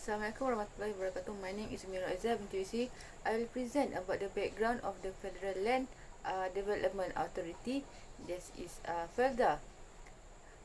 Assalamualaikum warahmatullahi wabarakatuh. My name is Mira Azhar binti Yusri. I will present about the background of the Federal Land Development Authority. This is FELDA.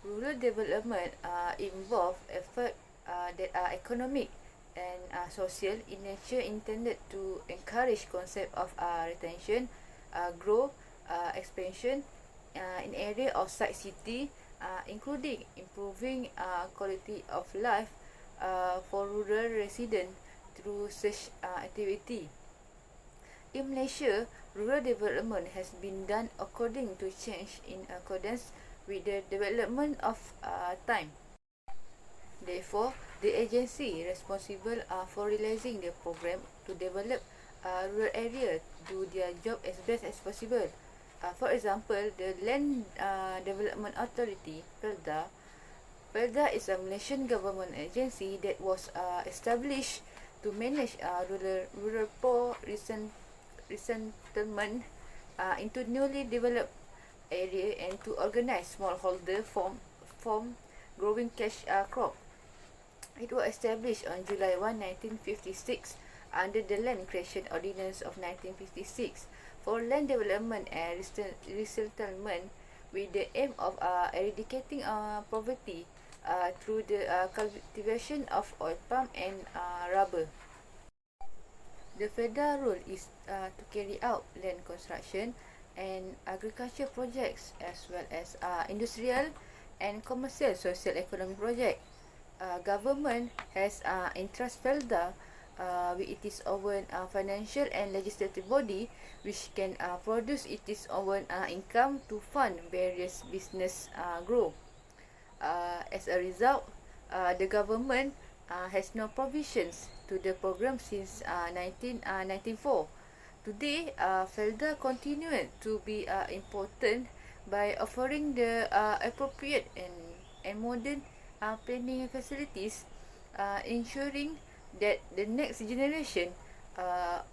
Rural development involve effort that are economic and social in nature, intended to encourage concept of retention, growth, expansion in area outside city, including improving quality of life for rural residents through such activity. In Malaysia, rural development has been done according to change in accordance with the development of time. Therefore, the agency responsible for realizing the program to develop rural area do their job as best as possible. For example, the Land Development Authority, FELDA. FELDA is a Malaysian government agency that was established to manage rural poor resettlement into newly developed area and to organize smallholder form growing cash crop. It was established on July 1, 1956 under the Land Creation Ordinance of 1956 for land development and resettlement with the aim of eradicating poverty through the cultivation of oil palm and rubber. The federal role is to carry out land construction and agriculture projects as well as industrial and commercial social economic projects. Government has entrusted FELDA with its own financial and legislative body, which can produce its own income to fund various business growth. As a result, the government has no provisions to the program since 1994. Today, FELDA continued to be important by offering the appropriate and modern planning facilities, ensuring that the next generation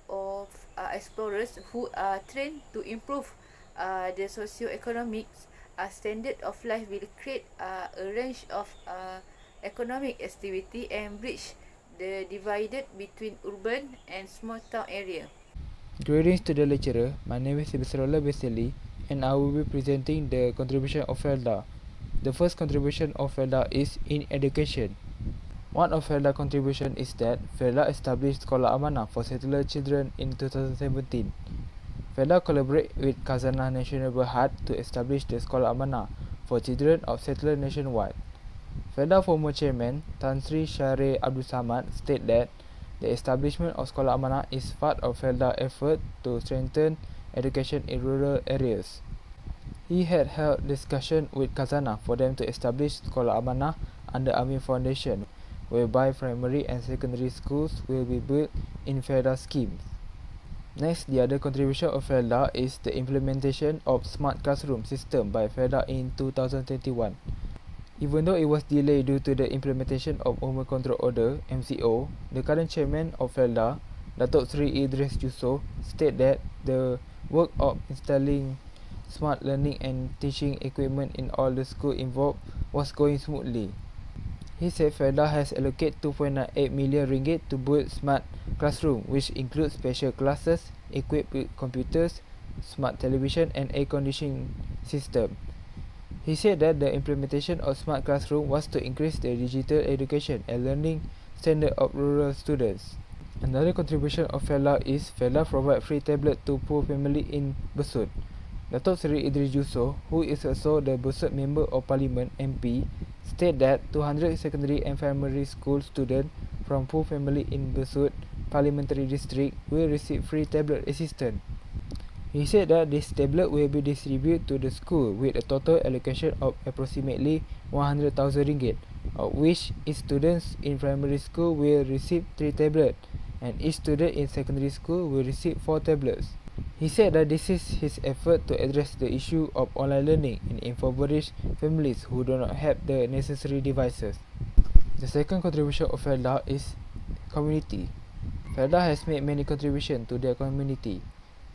of explorers who are trained to improve the socio-economic standard of life will create a range of economic activity and bridge the divide between urban and small town area. Greetings to the lecturer. My name is Ibisrola Beseli and I will be presenting the contribution of FELDA. The first contribution of FELDA is in education. One of FELDA contribution is that FELDA established Sekolah Amanah for settler children in 2017. FELDA collaborate with Khazanah Nasional Berhad to establish the Sekolah Amanah for children of settlers nationwide. FELDA former chairman Tan Sri Syarif Abdul Samad state that the establishment of Sekolah Amanah is part of FELDA effort to strengthen education in rural areas. He had held discussion with Khazanah for them to establish Sekolah Amanah under Amin Foundation, whereby primary and secondary schools will be built in FELDA schemes. Next, the other contribution of FELDA is the implementation of Smart Classroom system by FELDA in 2021. Even though it was delayed due to the implementation of Movement Control Order (MCO), the current chairman of FELDA, Datuk Sri Idris Yusof, stated that the work of installing smart learning and teaching equipment in all the schools involved was going smoothly. He said FELDA has allocated 2.98 million ringgit to build smart classroom, which includes special classes equipped with computers, smart television and air conditioning system. He said that the implementation of smart classroom was to increase the digital education and learning standard of rural students. Another contribution of FELDA is FELDA provide free tablet to poor family in Besut. Datuk Seri Idris Yusof, who is also the Besut Member of Parliament (MP), state that 200 secondary and primary school students from poor family in Besut Parliamentary District will receive free tablet assistance. He said that this tablet will be distributed to the school with a total allocation of approximately 100,000 ringgit, of which each students in primary school will receive 3 tablets and each student in secondary school will receive 4 tablets. He said that this is his effort to address the issue of online learning in impoverished families who do not have the necessary devices. The second contribution of FELDA is community. FELDA has made many contributions to their community.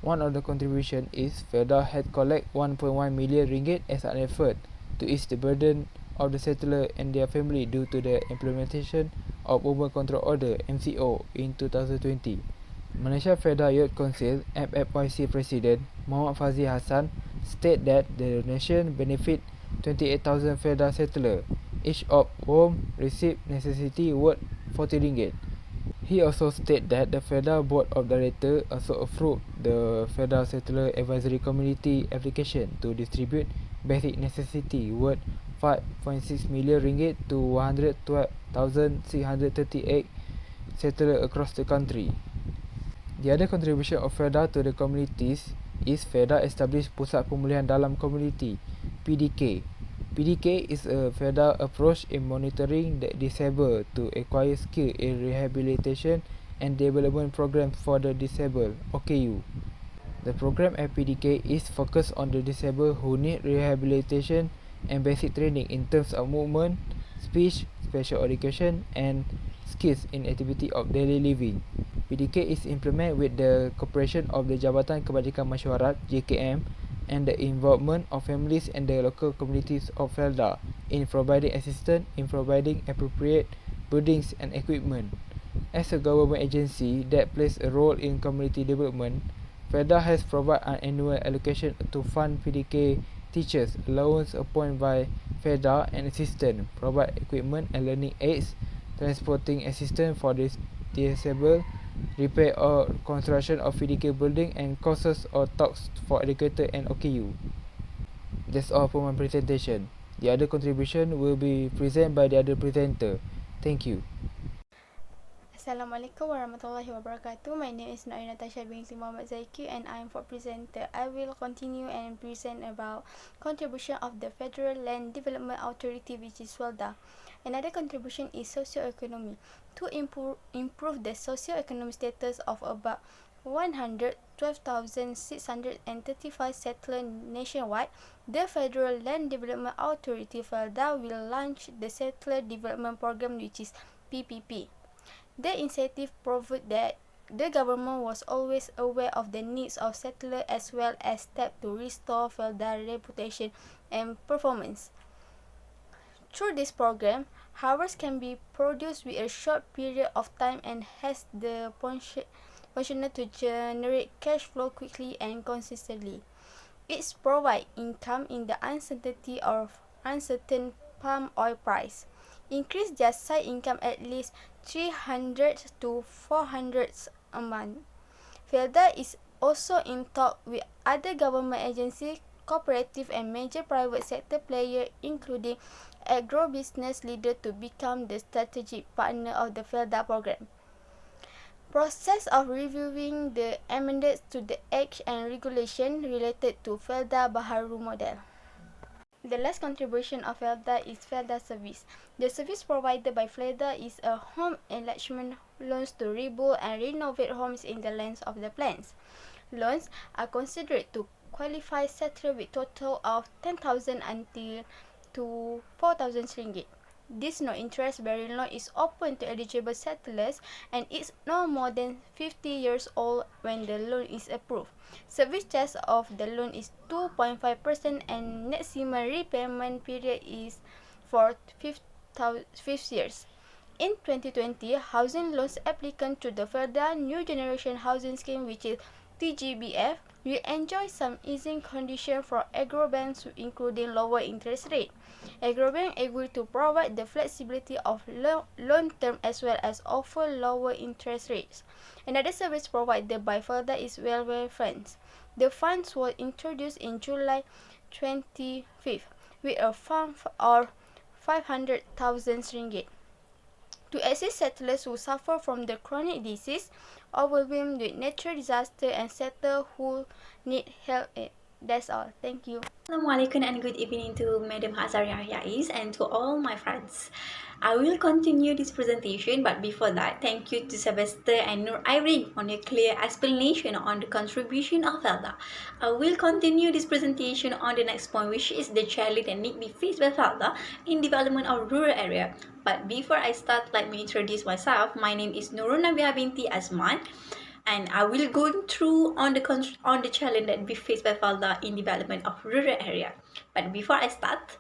One of the contributions is FELDA had collect 1.1 million ringgit as an effort to ease the burden of the settler and their family due to the implementation of Movement Control Order (MCO) in 2020. Malaysia FELDA Youth Council (MFYC) President Muhammad Fazil Hassan stated that the donation benefit 28,000 FELDA settlers, each of whom received necessity worth RM40. He also stated that the FELDA Board of Directors also approved the FELDA Settler Advisory Community application to distribute basic necessity worth RM5.6 million to 112,638 settlers across the country. The other contribution of FELDA to the communities is FELDA established Pusat Pemulihan Dalam Komuniti (PDK). PDK is a FELDA approach in monitoring the disabled to acquire skill in rehabilitation and development programs for the disabled (OKU). The program at PDK is focused on the disabled who need rehabilitation and basic training in terms of movement, speech, special education, and skills in activity of daily living. PDK is implemented with the cooperation of the Jabatan Kebajikan Mesyuarat (JKM) and the involvement of families and the local communities of FELDA in providing assistance in providing appropriate buildings and equipment. As a government agency that plays a role in community development, FELDA has provided an annual allocation to fund PDK teachers, allowance appointed by FELDA and assistance, provide equipment and learning aids, transporting assistance for disabled, repair or construction of PDK building, and courses or talks for educator and OKU. That's all for my presentation. The other contribution will be presented by the other presenter. Thank you. Assalamualaikum warahmatullahi wabarakatuh. My name is Nair Natasha binti Muhammad Zaiki and I am for presenter. I will continue and present about contribution of the Federal Land Development Authority, which is FELDA. Another contribution is socio-economy. To improve the socio-economic status of about 112,635 settlers nationwide, the Federal Land Development Authority FELDA will launch the Settler Development Program, which is PPP. The initiative proved that the government was always aware of the needs of settlers as well as steps to restore FELDA reputation and performance. Through this program, harvest can be produced with a short period of time and has the potential to generate cash flow quickly and consistently. It provides income in the uncertainty of uncertain palm oil price. Increase their side income at least 300 to 400 a month. FELDA is also in talk with other government agencies, cooperative and major private sector players, including agro-business leaders, to become the strategic partner of the FELDA program. Process of reviewing the amendments to the Act and regulation related to FELDA Baharu model. The last contribution of FELDA is FELDA service. The service provided by FELDA is a home enlargement loans to rebuild and renovate homes in the lands of the plans. Loans are considered to qualify settlers with total of 10,000 until to 4,000 ringgit. This no interest bearing loan is open to eligible settlers and is no more than 50 years old when the loan is approved. Service charge of the loan is 2.5% and maximum repayment period is for 5 years. In 2020, housing loans applicant to the FELDA New Generation Housing Scheme, which is TGBF, will enjoy some easing conditions for agro-banks, including lower interest rate. Agro-bank able to provide the flexibility of loan term as well as offer lower interest rates. Another service provided by FELDA is welfare funds. The funds were introduced in July 25th with a fund of 500,000 ringgit to assist settlers who suffer from the chronic disease, overwhelmed with natural disaster, and settlers who need health aid. That's all. Thank you. Assalamualaikum and good evening to Madam Hazaria Yais and to all my friends. I will continue this presentation, but before that, thank you to Sylvester and Nur Irene on your clear explanation on the contribution of FELDA. I will continue this presentation on the next point, which is the challenge that need be faced by FELDA in development of rural area. But before I start, let me introduce myself. My name is Nurul Nabiha binti Azman, and I will go through on the challenge that be faced by FELDA in development of rural area. But before I start,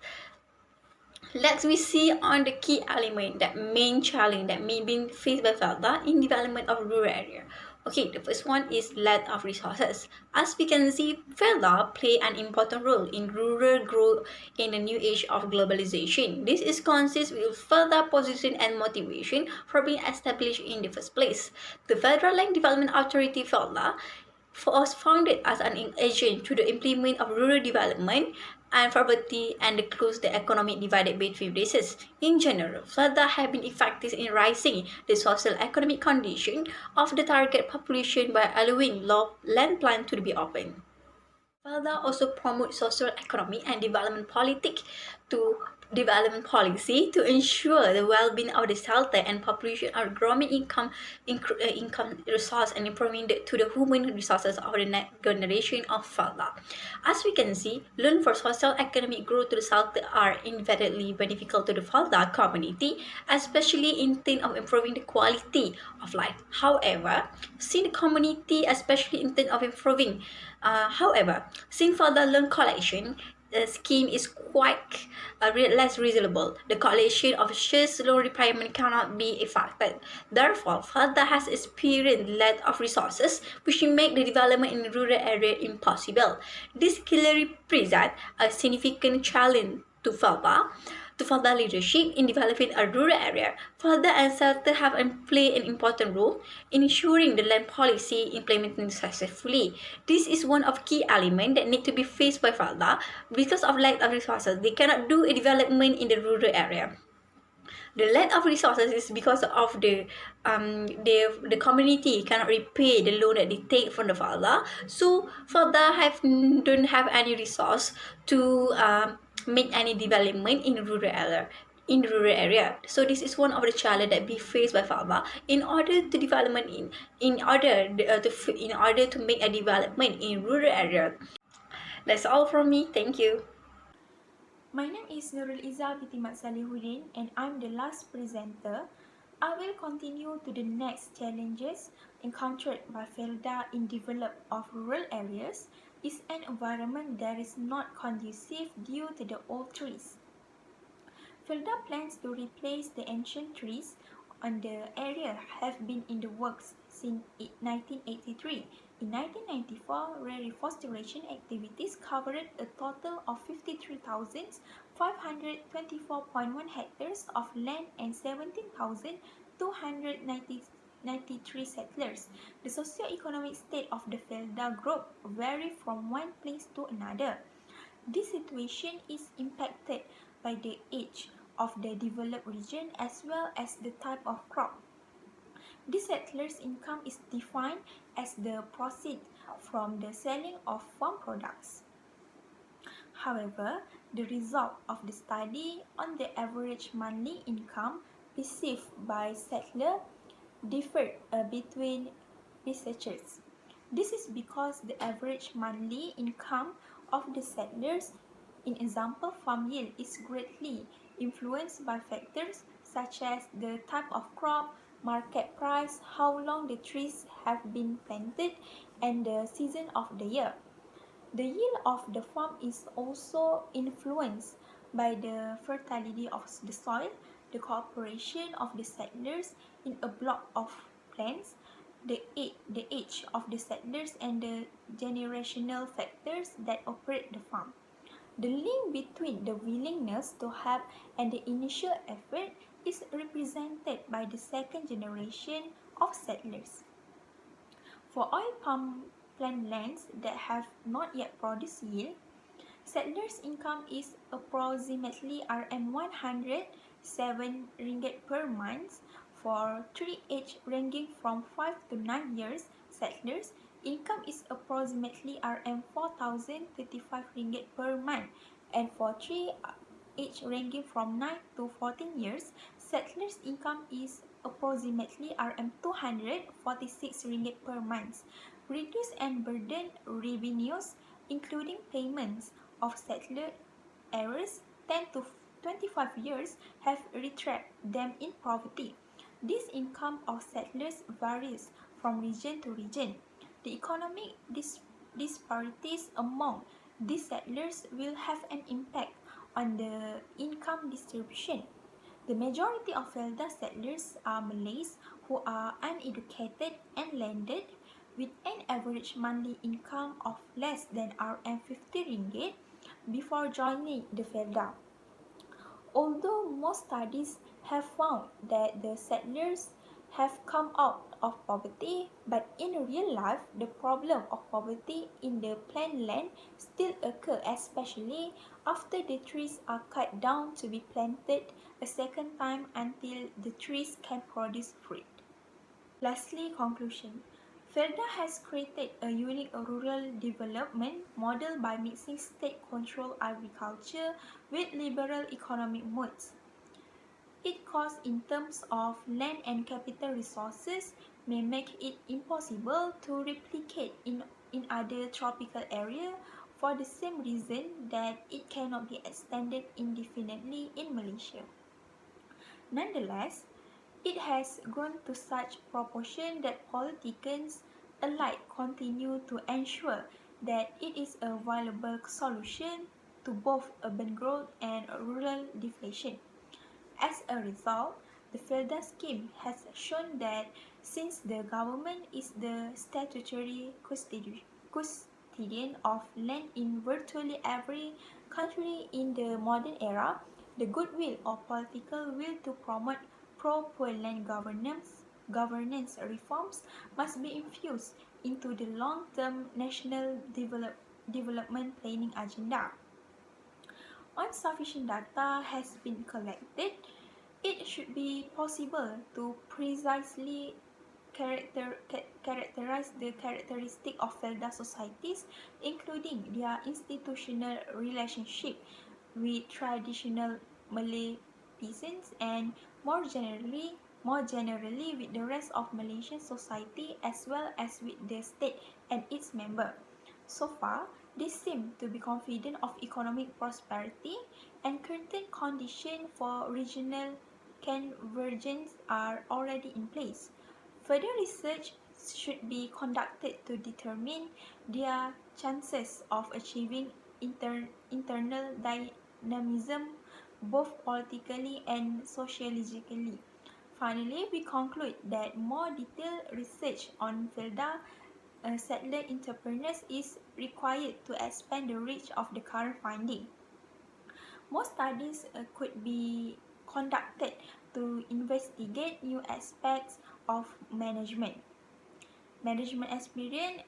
Let's we see on the key element, that main challenge that may be faced by FELDA in development of rural area. Okay, the first one is lack of resources. As we can see, FELDA play an important role in rural growth in the new age of globalization. This is consist with further position and motivation for being established in the first place. The Federal Land Development Authority FELDA was founded as an agent to the implement of rural development and poverty and the close the economic divided between races. In general, FELDA have been effective in raising the social economic condition of the target population by allowing land plan to be open. FELDA also promotes social economy and development policy to ensure the well-being of the shelter and population are growing income resource and improving to the human resources of the next generation of FELDA. As we can see, loan for social economic growth to the shelter are infinitely beneficial to the FELDA community, especially in terms of improving the quality of life. However, since the community, especially in terms of improving since FELDA loan collection scheme is quite less reasonable, the collection of such loan repayment cannot be effected. Therefore, FELDA has experienced lack of resources, which make the development in rural area impossible. This clearly presents a significant challenge to FELDA leadership in developing a rural area. FELDA and SELTA have played an important role in ensuring the land policy implemented successfully. This is one of key elements that need to be faced by FELDA because of lack of resources. They cannot do a development in the rural area. The lack of resources is because of the community cannot repay the loan that they take from the FELDA. So FELDA don't have any resource to make any development in rural area. So this is one of the challenge that be faced by FELDA in order to development in order to make a development in rural area. That's all from me. Thank you. My name is Nurul Izzah binti Mat Salihuddin and I'm the last presenter. I will continue to the next challenges encountered by FELDA in development of rural areas is an environment that is not conducive due to the old trees. FELDA plans to replace the ancient trees on the area have been in the works since 1983. In 1994, reforestation activities covered a total of 53,524.1 hectares of land and 17,293 settlers. The socio-economic state of the FELDA group vary from one place to another. This situation is impacted by the age of the developed region as well as the type of crop. The settler's income is defined as the proceeds from the selling of farm products. However, the result of the study on the average monthly income received by settlers differed between researchers. This is because the average monthly income of the settlers in example farm yield is greatly influenced by factors such as the type of crop, market price, how long the trees have been planted, and the season of the year. The yield of the farm is also influenced by the fertility of the soil, the cooperation of the settlers in a block of plants, the age of the settlers, and the generational factors that operate the farm. The link between the willingness to help and the initial effort is represented by the second generation of settlers. For oil palm plant lands that have not yet produced yield, settlers' income is approximately Rm107 ringgit per month. For three age ranging from 5 to 9 years, settlers' income is approximately Rm4035 ringgit per month, and for three age ranging from 9 to 14 years, settlers' income is approximately Rm246 ringgit per month. Reduced and burdened revenues, including payments of settler arrears 10 to 25 years, have retrapped them in poverty. This income of settlers varies from region to region. The economic disparities among these settlers will have an impact on the income distribution. The majority of FELDA settlers are Malays who are uneducated and landed with an average monthly income of less than RM50 before joining the FELDA. Although most studies have found that the settlers have come out of poverty, but in real life, the problem of poverty in the planned land still occur, especially after the trees are cut down to be planted a second time until the trees can produce fruit. Lastly, conclusion. FELDA has created a unique rural development model by mixing state-controlled agriculture with liberal economic modes. Its cost in terms of land and capital resources may make it impossible to replicate in other tropical areas for the same reason that it cannot be extended indefinitely in Malaysia. Nonetheless, it has grown to such proportion that politicians alike continue to ensure that it is a viable solution to both urban growth and rural deflation. As a result, the FELDA scheme has shown that since the government is the statutory custodian of land in virtually every country in the modern era, the goodwill or political will to promote pro-poor land governance reforms must be infused into the long-term national development planning agenda. Once sufficient data has been collected, it should be possible to precisely characterize the characteristics of FELDA societies, including their institutional relationship with traditional Malay peasants and more generally with the rest of Malaysian society as well as with the state and its members. So far, they seem to be confident of economic prosperity and current conditions for regional convergence are already in place. Further research should be conducted to determine their chances of achieving internal dynamism both politically and sociologically. Finally, we conclude that more detailed research on FELDA settler entrepreneurs is required to expand the reach of the current finding. More studies could be conducted to investigate new aspects of management experience,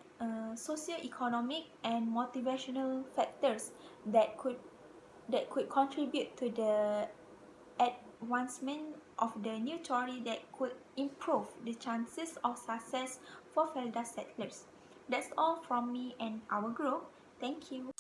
socio-economic and motivational factors that could contribute to the advancement of the new theory that could improve the chances of success for FELDA settlers. That's all from me and our group. Thank you.